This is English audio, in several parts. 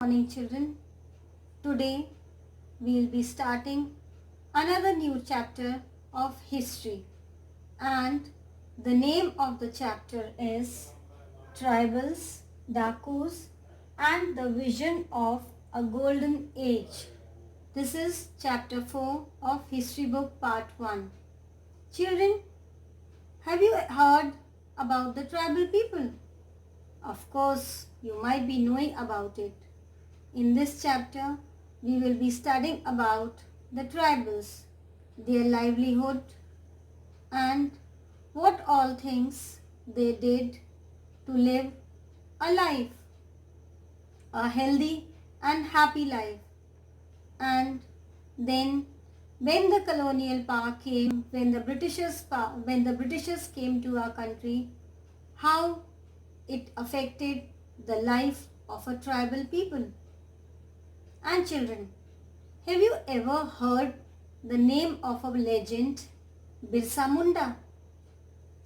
Morning children. Today we will be starting another new chapter of history, and the name of the chapter is Tribals, Dakus and the Vision of a Golden Age. This is chapter 4 of History Book Part 1. Children, have you heard about the tribal people? Of course, you might be knowing about it. In this chapter, we will be studying about the tribals, their livelihood, and what all things they did to live a life, a healthy and happy life. And then when the colonial power came, when the Britishers came to our country, how it affected the life of a tribal people. And children, have you ever heard the name of a legend, Birsa Munda?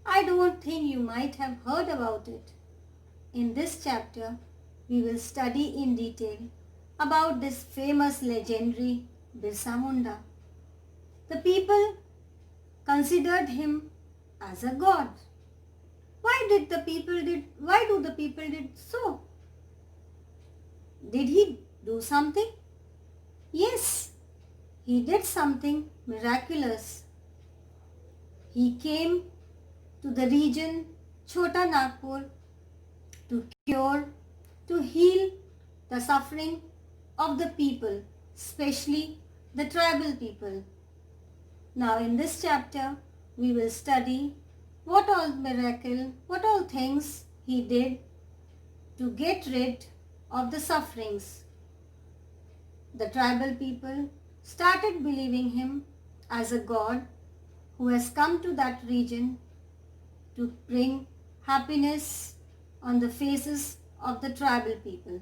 I don't think you might have heard about it. In this chapter, we will study in detail about this famous legendary Birsa Munda. The people considered him as a god. Why do the people did so? Did he do something? Yes, he did something miraculous. He came to the region Chota Nagpur to heal the suffering of the people, especially the tribal people. Now in this chapter, we will study what all things he did to get rid of the sufferings. The tribal people started believing him as a god who has come to that region to bring happiness on the faces of the tribal people.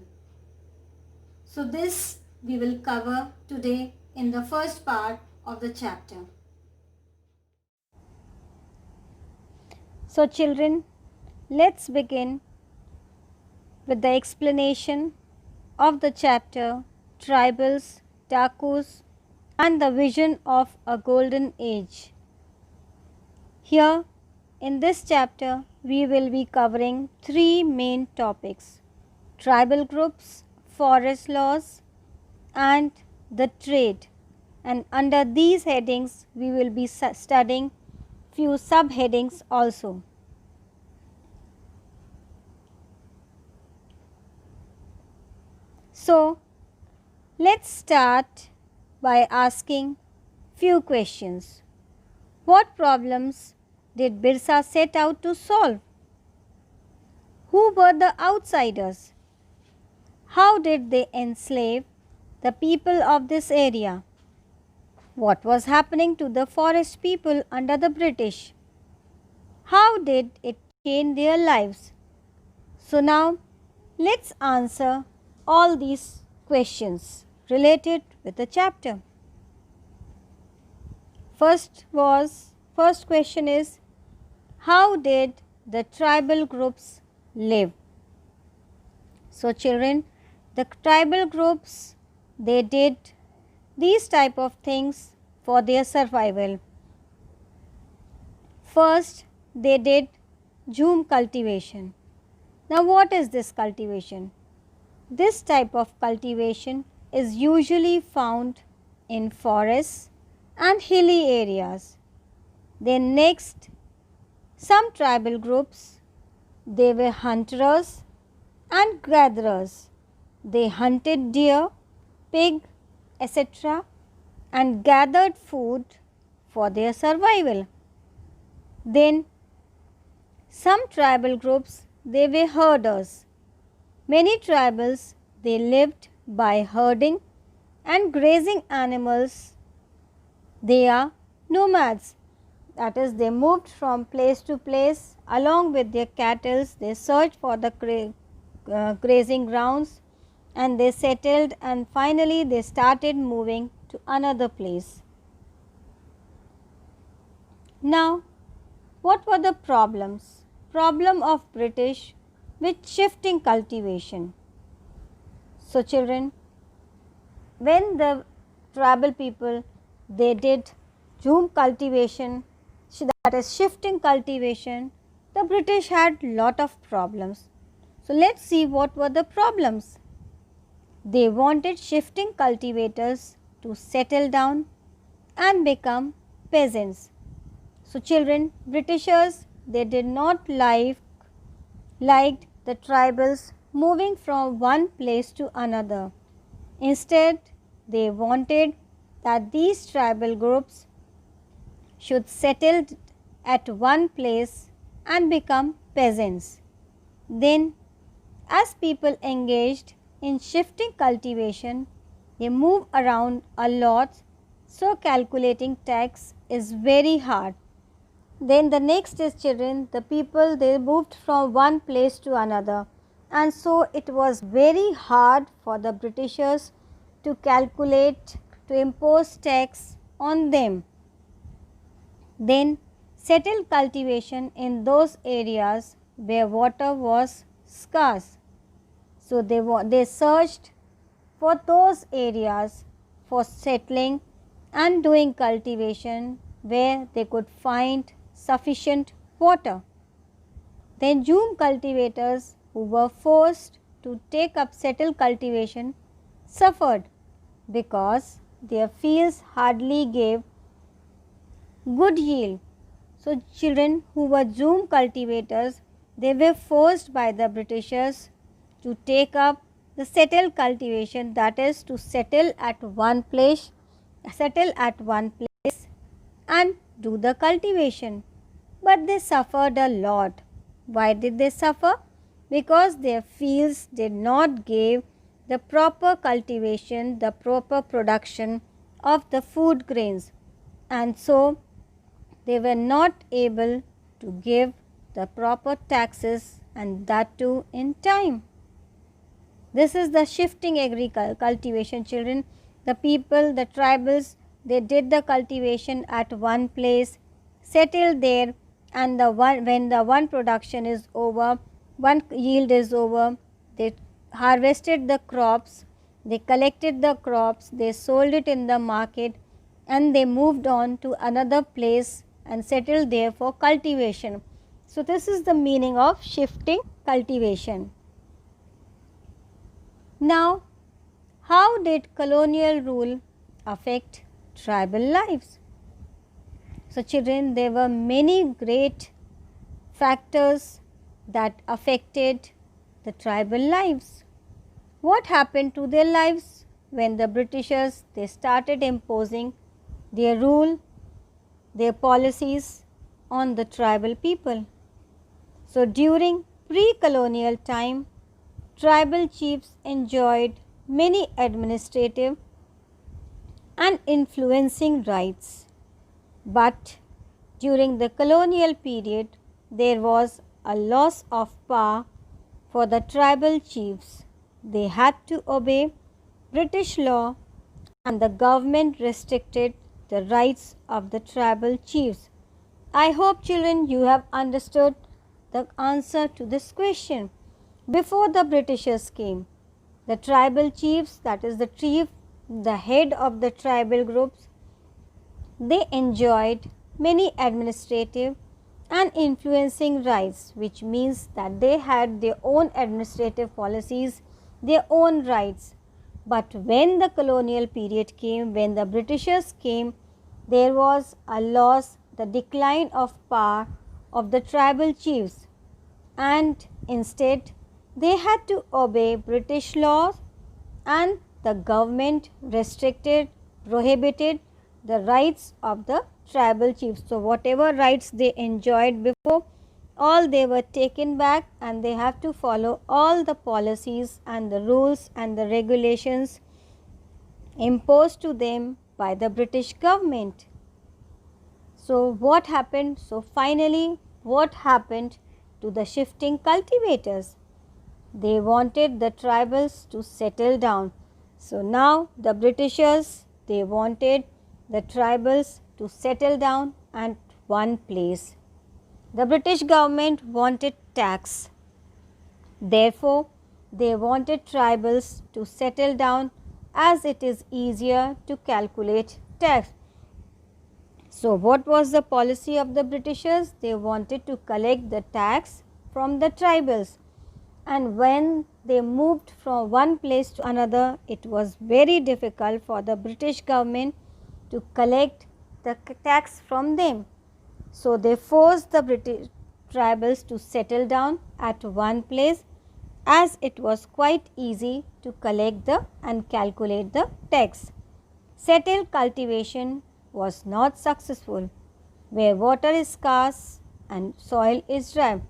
So this we will cover today in the first part of the chapter. So children, let's begin with the explanation of the chapter Tribals, Dakus and the Vision of a Golden Age. Here in this chapter we will be covering three main topics: tribal groups, forest laws and the trade, and under these headings we will be studying few subheadings also. So let's start by asking few questions. What problems did Birsa set out to solve? Who were the outsiders? How did they enslave the people of this area? What was happening to the forest people under the British? How did it change their lives? So now let's answer all these questions related with the chapter. First question is, how did the tribal groups live? So children, the tribal groups, they did these type of things for their survival. First, they did jhum cultivation. Now what is this cultivation? This type of cultivation is usually found in forests and hilly areas. Then next, some tribal groups, they were hunters and gatherers. They hunted deer, pig, etc. and gathered food for their survival. Then some tribal groups, they were herders. Many tribals, they lived by herding and grazing animals. They are nomads. That is, they moved from place to place along with their cattle. They searched for the grazing grounds and they settled, and finally they started moving to another place. Now, what were the problems? Problem of British with shifting cultivation. So children, when the tribal people, they did zoom cultivation, that is shifting cultivation, the British had lot of problems. So let's see what were the problems. They wanted shifting cultivators to settle down and become peasants. So children, Britishers, they did not liked the tribals moving from one place to another. Instead, they wanted that these tribal groups should settle at one place and become peasants. Then, as people engaged in shifting cultivation, they move around a lot, so calculating tax is very hard. Then the next is children, the people, they moved from one place to another, and so it was very hard for the Britishers to calculate, to impose tax on them. Then settled cultivation in those areas where water was scarce. So they searched for those areas for settling and doing cultivation where they could find sufficient water. Then June cultivators who were forced to take up settled cultivation suffered because their fields hardly gave good yield. So children who were Zoom cultivators, they were forced by the Britishers to take up the settled cultivation, that is to settle at one place and do the cultivation. But they suffered a lot. Why did they suffer? Because their fields did not give the proper cultivation, the proper production of the food grains, and so they were not able to give the proper taxes, and that too in time. This is the shifting cultivation children. The people, the tribals, they did the cultivation at one place, settled there, and when the one production is over, one yield is over, they harvested the crops, they collected the crops, they sold it in the market, and they moved on to another place and settled there for cultivation. So this is the meaning of shifting cultivation. Now, how did colonial rule affect tribal lives? So children, there were many great factors that affected the tribal lives. What happened to their lives when the Britishers, they started imposing their rule, their policies on the tribal people? So during pre-colonial time, tribal chiefs enjoyed many administrative and influencing rights. But during the colonial period, there was a loss of power for the tribal chiefs. They had to obey British law, and the government restricted the rights of the tribal chiefs. I hope children you have understood the answer to this question. Before the Britishers came, the tribal chiefs, that is the chief, the head of the tribal groups, they enjoyed many administrative and influencing rights, which means that they had their own administrative policies, their own rights. But when the colonial period came, when the Britishers came, there was a loss, the decline of power of the tribal chiefs, and instead they had to obey British laws, and the government restricted, prohibited the rights of the tribal chiefs. So whatever rights they enjoyed before, all they were taken back, and they have to follow all the policies and the rules and the regulations imposed to them by the British government. So what happened? So finally, what happened to the shifting cultivators? They wanted the tribals to settle down. So now the Britishers, they wanted the tribals to settle down at one place. The British government wanted tax. Therefore, they wanted tribals to settle down as it is easier to calculate tax. So, what was the policy of the Britishers? They wanted to collect the tax from the tribals, and when they moved from one place to another, it was very difficult for the British government to collect the tax from them. So, they forced the British tribals to settle down at one place, as it was quite easy to collect and calculate the tax. Settled cultivation was not successful where water is scarce and soil is dry.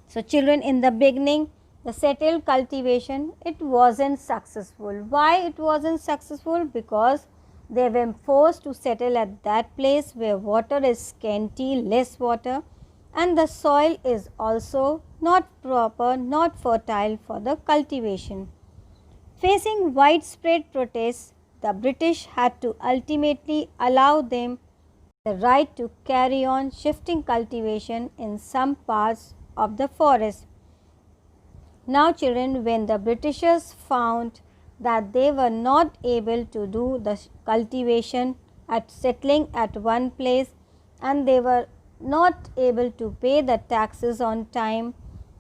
So, children, in the beginning, the settled cultivation, it wasn't successful. Why it wasn't successful? Because they were forced to settle at that place where water is scanty, less water, and the soil is also not proper, not fertile for the cultivation. Facing widespread protests, the British had to ultimately allow them the right to carry on shifting cultivation in some parts of the forest. Now, children, when the Britishers found that they were not able to do the cultivation at settling at one place, and they were not able to pay the taxes on time,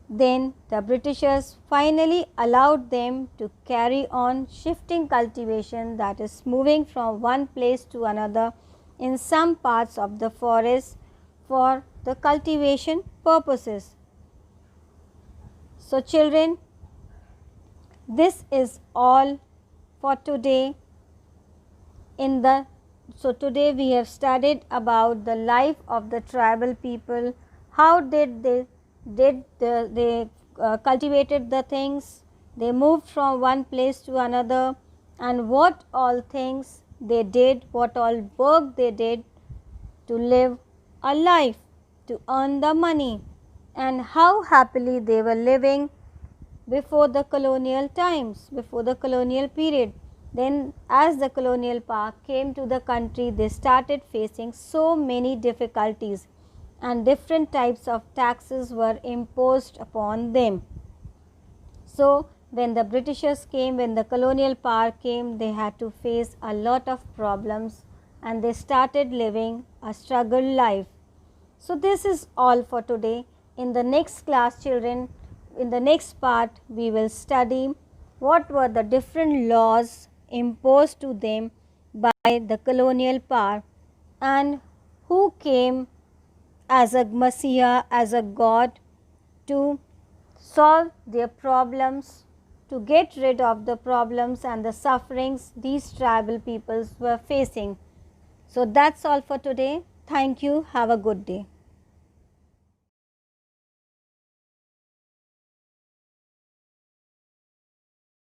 then the Britishers finally allowed them to carry on shifting cultivation, that is moving from one place to another in some parts of the forest for the cultivation purposes. So, children, this is all for today. So today we have studied about the life of the tribal people, how they cultivated the things, they moved from one place to another, and what all things they did, what all work they did to live a life, to earn the money, and how happily they were living before the colonial times, before the colonial period. Then as the colonial power came to the country, they started facing so many difficulties, and different types of taxes were imposed upon them. So, when the Britishers came, when the colonial power came, they had to face a lot of problems, and they started living a struggle life. So, this is all for today. In the next class, children, in the next part, we will study what were the different laws imposed to them by the colonial power, and who came as a Messiah, as a God, to solve their problems, to get rid of the problems and the sufferings these tribal peoples were facing. So, that's all for today. Thank you. Have a good day.